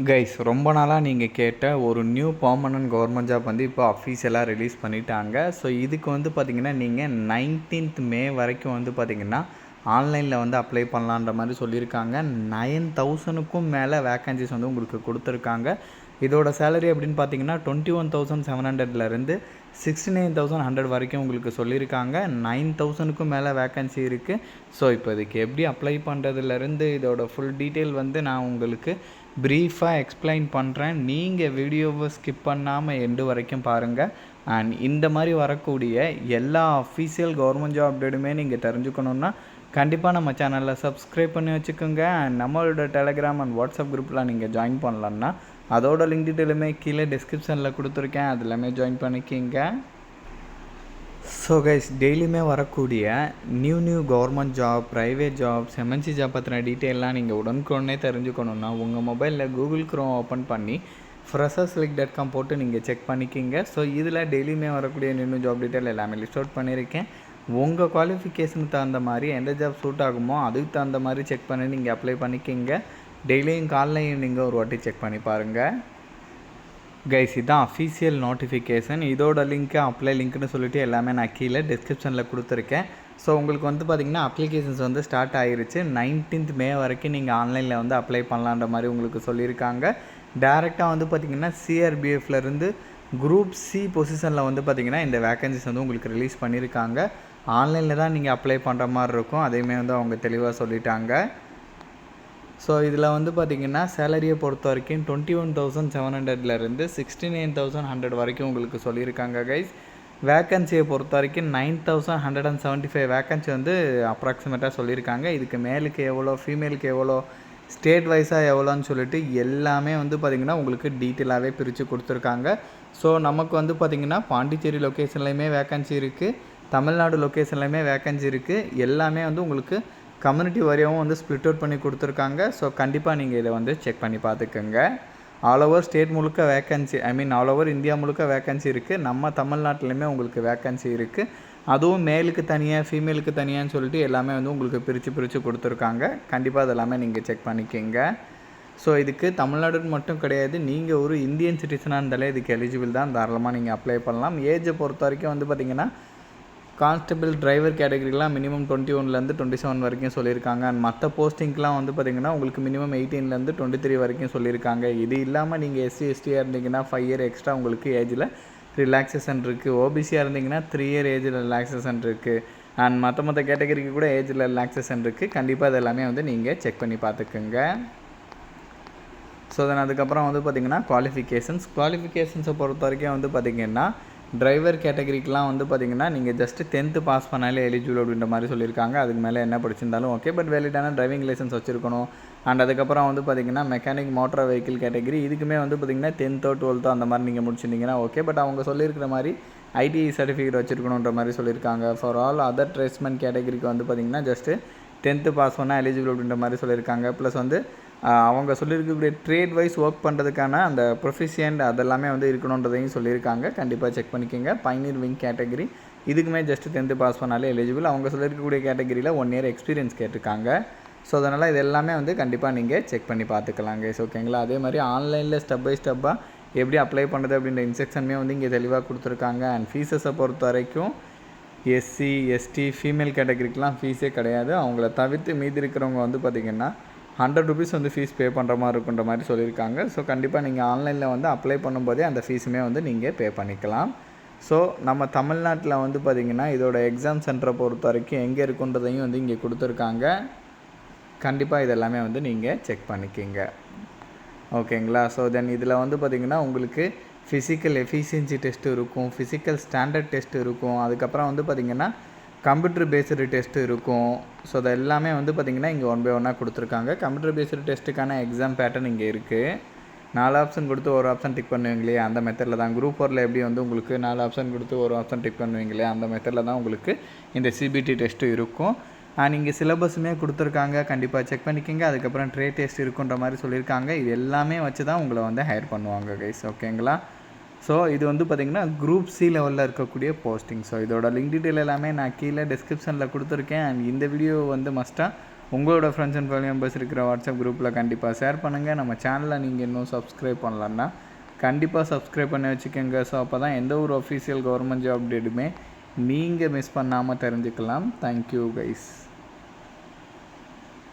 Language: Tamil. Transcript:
கைஸ் ரொம்ப நாளாக நீங்கள் கேட்ட ஒரு நியூ பெர்மனன்ட் கவர்மெண்ட் ஜாப் வந்து இப்போ அஃபீஷியலாக ரிலீஸ் பண்ணிட்டாங்க. ஸோ இதுக்கு வந்து பார்த்திங்கன்னா நீங்கள் 19th மே வரைக்கும் வந்து பார்த்திங்கன்னா ஆன்லைனில் வந்து அப்ளை பண்ணலான்ற மாதிரி சொல்லியிருக்காங்க. 9000க்கும் மேலே வேக்கன்சிஸ் வந்து உங்களுக்கு கொடுத்துருக்காங்க. இதோட சேலரி அப்படின்னு பார்த்தீங்கன்னா 21,700லேருந்து 69,100 வரைக்கும் உங்களுக்கு சொல்லியிருக்காங்க. 9,000க்கும் மேலே வேக்கன்சி இருக்குது. ஸோ இப்போ இதுக்கு எப்படி அப்ளை பண்ணுறதுலேருந்து இதோட ஃபுல் டீட்டெயில் வந்து நான் உங்களுக்கு ப்ரீஃபாக எக்ஸ்பிளைன் பண்ணுறேன். நீங்கள் வீடியோவை ஸ்கிப் பண்ணாமல் எண்டு வரைக்கும் பாருங்கள். அண்ட் இந்த மாதிரி வரக்கூடிய எல்லா அஃபீஷியல் கவர்மெண்ட் ஜாப் அப்டேட்டுமே நீங்கள் தெரிஞ்சுக்கணுன்னா கண்டிப்பாக நம்ம சேனலில் சப்ஸ்கிரைப் பண்ணி வச்சுக்கோங்க. அண்ட் நம்மளோட டெலகிராம் அண்ட் வாட்ஸ்அப் குரூப்பில் நீங்கள் ஜாயின் பண்ணலான்னா அதோட லிங்க் டீட்டெயிலுமே கீழே டிஸ்கிரிப்ஷனில் கொடுத்துருக்கேன். அது எல்லாமே ஜாயின் பண்ணிக்கிங்க. ஸோ கைஸ், டெய்லியுமே வரக்கூடிய new government job, private jobs, MNC job பற்றின டீட்டெயிலாம் நீங்கள் உடனுக்குடனே தெரிஞ்சுக்கணுன்னா உங்கள் மொபைலில் கூகுள் க்ரோம் ஓப்பன் பண்ணி freshers.com போட்டு நீங்கள் செக் பண்ணிக்கிங்க. ஸோ இதில் டெய்லியுமே வரக்கூடிய நியூ ஜாப் டீட்டெயில் எல்லாமே லிஸ்ட் அவுட் பண்ணியிருக்கேன். உங்கள் குவாலிஃபிகேஷனுக்கு தகுந்த மாதிரி எந்த ஜாப் சூட் ஆகுமோ அதுக்கு தகுந்த மாதிரி செக் பண்ணி நீங்கள் அப்ளை பண்ணிக்கிங்க. டெய்லியும் காலையில் நீங்கள் ஒரு வாட்டி செக் பண்ணி பாருங்கள். கைஸ், இதுதான் அஃபீஷியல் நோட்டிஃபிகேஷன். இதோட லிங்க்கு அப்ளை லிங்க்னு சொல்லிட்டு எல்லாமே நான் கீழே டிஸ்கிரிப்ஷனில் கொடுத்துருக்கேன். ஸோ உங்களுக்கு வந்து பார்த்திங்கன்னா அப்ளிகேஷன்ஸ் வந்து ஸ்டார்ட் ஆகிருச்சு. 19th மே வரைக்கும் நீங்கள் ஆன்லைனில் வந்து அப்ளை பண்ணலான்ற மாதிரி உங்களுக்கு சொல்லியிருக்காங்க. டேரெக்டாக வந்து பார்த்திங்கன்னா சிஆர்பிஎஃப்லேருந்து குரூப் சி பொசிஷனில் வந்து பார்த்திங்கன்னா இந்த வேக்கன்சிஸ் வந்து உங்களுக்கு ரிலீஸ் பண்ணியிருக்காங்க. ஆன்லைனில் தான் நீங்கள் அப்ளை பண்ணுற மாதிரி இருக்கும். அதையுமே வந்து அவங்க தெளிவாக சொல்லிட்டாங்க. ஸோ இதில் வந்து பார்த்திங்கன்னா சேலரியை பொறுத்த வரைக்கும் 21,700லேருந்து 69,100 வரைக்கும் உங்களுக்கு சொல்லியிருக்காங்க கைஸ். வேக்கன்சியை பொறுத்த வரைக்கும் 9,175 வேக்கன்சி வந்து அப்ராக்சிமேட்டாக சொல்லியிருக்காங்க. இதுக்கு மேலுக்கு எவ்வளோ, ஃபீமேலுக்கு எவ்வளோ, ஸ்டேட் வைஸாக எவ்வளோன்னு சொல்லிட்டு எல்லாமே வந்து பார்த்திங்கன்னா உங்களுக்கு டீட்டெயிலாகவே பிரித்து கொடுத்துருக்காங்க. ஸோ நமக்கு வந்து பார்த்திங்கன்னா பாண்டிச்சேரி லொக்கேஷன்லையுமே வேக்கன்சி இருக்குது, தமிழ்நாடு லொக்கேஷன்லையுமே வேக்கன்சி இருக்குது. எல்லாமே வந்து உங்களுக்கு கம்யூனிட்டி வாரியாகவும் வந்து ஸ்ப்ளிட் அவுட் பண்ணி கொடுத்துருக்காங்க. ஸோ கண்டிப்பாக நீங்கள் இதை வந்து செக் பண்ணி பார்த்துக்கோங்க. ஆல் ஓவர் ஸ்டேட் முழுக்க வேக்கன்சி, ஆல் ஓவர் இந்தியா முழுக்க வேக்கன்சி இருக்குது. நம்ம தமிழ்நாட்டிலையுமே உங்களுக்கு வேக்கன்சி இருக்குது. அதுவும் மேலுக்கு தனியாக, ஃபீமேலுக்கு தனியான்னு சொல்லிட்டு எல்லாமே வந்து உங்களுக்கு பிரித்து கொடுத்துருக்காங்க. கண்டிப்பாக அதெல்லாமே நீங்கள் செக் பண்ணிக்கோங்க. ஸோ இதுக்கு தமிழ்நாடுன்னு மட்டும் கிடையாது, நீங்கள் ஒரு இந்தியன் சிட்டிசனாக இருந்தாலே இதுக்கு எலிஜிபிள் தான். தாராளமாக நீங்கள் அப்ளை பண்ணலாம். ஏஜை பொறுத்த வரைக்கும் வந்து பார்த்திங்கன்னா கான்ஸ்டபிள், டிரைவர் கேட்டகரிலாம் மினிமம் 21லேருந்து 27 வரைக்கும் சொல்லியிருக்காங்க. அண்ட் மற்ற போஸ்டிங்க்கெலாம் வந்து பார்த்திங்கன்னா உங்களுக்கு மினிமம் 18லேருந்து 23 வரைக்கும் சொல்லியிருக்காங்க. இது இல்லாமல் நீங்கள் SC/STயாக இருந்தீங்கன்னா 5 இயர் எக்ஸ்ட்ரா உங்களுக்கு ஏஜில் ரிலாக்ஸேஷன் இருக்குது. ஓபிசியாக இருந்தீங்கன்னா 3 இயர் ஏஜில் ரிலாக்ஸேஷன் இருக்குது. அண்ட் மற்ற கேட்டகரிக்கு கூட ஏஜில் ரிலாக்ஸேஷன் இருக்குது. கண்டிப்பாக அது எல்லாமே வந்து நீங்கள் செக் பண்ணி பார்த்துக்குங்க. ஸோ தென் அதுக்கப்புறம் வந்து பார்த்திங்கன்னா குவாலிஃபிகேஷன்ஸை பொறுத்த வரைக்கும் வந்து பார்த்திங்கன்னா டிரைவர் கேட்டகரிக்கெலாம் வந்து பார்த்திங்கன்னா நீங்கள் ஜஸ்ட்டு 10th பாஸ் பண்ணாலே எலிஜிபிள் அப்படின்ற மாதிரி சொல்லியிருக்காங்க. அதுக்கு மேலே என்ன படிச்சிருந்தாலும் ஓகே, பட் வேலிடான டிரைவிங் லைசன்ஸ் வச்சுருக்கணும். அண்ட் அதுக்கப்புறம் வந்து பார்த்திங்கன்னா மெக்கானிக் மோட்டார் வெஹிக்கிள் கேட்டகரி, இதுக்குமே வந்து பார்த்திங்கன்னா 10th 12th அந்த மாதிரி நீங்கள் முடிச்சிருந்தீங்கன்னா ஓகே, பட் அவங்க சொல்லியிருக்கிற மாதிரி ITI சர்டிஃபிகேட் வச்சுருக்கணுன்ற மாதிரி சொல்லியிருக்காங்க. ஃபார் ஆல் அதர் ட்ரேட்ஸ்மேன் கேட்டகரிக்கு வந்து பார்த்திங்கன்னா ஜஸ்ட்டு 10th பாஸ் பண்ணால் எலிஜிபிள் அப்படின்ற மாதிரி சொல்லியிருக்காங்க. ப்ளஸ் வந்து அவங்க சொல்லியிருக்கக்கூடிய ட்ரேட் வைஸ் ஒர்க் பண்ணுறதுக்கான அந்த ப்ரொஃபிஷியன்ட் அதெல்லாமே வந்து இருக்கணுன்றதையும் சொல்லியிருக்காங்க. கண்டிப்பாக செக் பண்ணிக்கோங்க. பைனியர் விங் கேட்டகரி, இதுக்குமே ஜஸ்ட்டு 10th பாஸ் பண்ணாலே எலிஜிபிள். அவங்க சொல்லியிருக்கக்கூடிய கேட்டகரியில் 1 இயர் எக்ஸ்பீரியன்ஸ் கேட்டிருக்காங்க. ஸோ அதனால் இது எல்லாமே வந்து கண்டிப்பாக நீங்கள் செக் பண்ணி பார்த்துக்கலாங்க. ஸோ ஓகேங்களா. அதே மாதிரி ஆன்லைனில் ஸ்டெப் பை ஸ்டெப்பாக எப்படி அப்ளை பண்ணுறது அப்படின்ற இன்ஸ்ட்ரக்ஷனுமே வந்து இங்கே தெளிவாக கொடுத்துருக்காங்க. அண்ட் ஃபீஸஸை பொறுத்த வரைக்கும் SC, ST, ஃபீமேல் கேட்டகரிக்கெலாம் ஃபீஸே கிடையாது. அவங்கள தவிர்த்து மீதி இருக்கிறவங்க வந்து பார்த்திங்கன்னா 100 rupees வந்து ஃபீஸ் பே பண்ணுற மாதிரி இருக்குன்ற மாதிரி சொல்லியிருக்காங்க. ஸோ கண்டிப்பாக நீங்கள் ஆன்லைனில் வந்து அப்ளை பண்ணும்போதே அந்த ஃபீஸுமே வந்து நீங்கள் பே பண்ணிக்கலாம். ஸோ நம்ம தமிழ்நாட்டில் வந்து பார்த்திங்கன்னா இதோட எக்ஸாம் சென்டரை பொறுத்த வரைக்கும் எங்கே இருக்குன்றதையும் வந்து இங்கே கொடுத்துருக்காங்க. கண்டிப்பாக இதெல்லாமே வந்து நீங்கள் செக் பண்ணிக்கிங்க. ஓகேங்களா. ஸோ தென் இதில் வந்து பார்த்திங்கன்னா உங்களுக்கு ஃபிசிக்கல் எஃபிஷியன்சி டெஸ்ட்டு இருக்கும், ஃபிசிக்கல் ஸ்டாண்டர்ட் டெஸ்ட்டு இருக்கும், அதுக்கப்புறம் வந்து பார்த்திங்கன்னா கம்ப்யூட்டர் பேஸ்டு டெஸ்ட்டு இருக்கும். ஸோ அது எல்லாமே வந்து பார்த்திங்கன்னா இங்கே 1 by 1 கொடுத்துருக்காங்க. கம்ப்யூட்டர் பேஸ்டு டெஸ்ட்டுக்கான எக்ஸாம் பேட்டர்ன் இங்கே இருக்குது. 4 ஆப்ஷன் கொடுத்து ஒரு ஆப்ஷன் டிக் பண்ணுவீங்களே அந்த மெத்தடில் தான். குரூப் 4ல் எப்படி வந்து உங்களுக்கு 4 ஆப்ஷன் கொடுத்து ஒரு ஆப்ஷன் டிக் பண்ணுவீங்களே அந்த மெத்தடில் தான் உங்களுக்கு இந்த CBT டெஸ்ட்டு இருக்கும். அண்ட் இங்கே சிலபஸுமே கொடுத்துருக்காங்க. கண்டிப்பாக செக் பண்ணிக்கோங்க. அதுக்கப்புறம் ட்ரே டெஸ்ட் இருக்குன்ற மாதிரி சொல்லியிருக்காங்க. இது எல்லாமே வச்சு தான் உங்களை வந்து ஹையர் பண்ணுவாங்க கைஸ். ஓகேங்களா. ஸோ இது வந்து பார்த்திங்கன்னா குரூப் சி லெவலில் இருக்கக்கூடிய போஸ்டிங். ஸோ இதோட லிங்க் டீட்டெயில் எல்லாமே நான் கீழே டிஸ்கிரிப்ஷனில் கொடுத்துருக்கேன். அண்ட் இந்த வீடியோ வந்து மஸ்ட்டாக உங்களோட ஃப்ரெண்ட்ஸ் அண்ட் ஃபேமிலி மெம்பர்ஸ் இருக்கிற வாட்ஸ்அப் குரூப்பில் கண்டிப்பாக ஷேர் பண்ணுங்கள். நம்ம சேனலை நீங்கள் இன்னும் சப்ஸ்கிரைப் பண்ணலன்னா கண்டிப்பாக சப்ஸ்கிரைப் பண்ணி வச்சுக்கோங்க. ஸோ அப்போ தான் எந்த ஒரு அஃபீஷியல் கவர்மெண்ட் ஜாப் அப்டேட்டுமே நீங்கள் மிஸ் பண்ணாமல் தெரிஞ்சுக்கலாம். Thank you guys.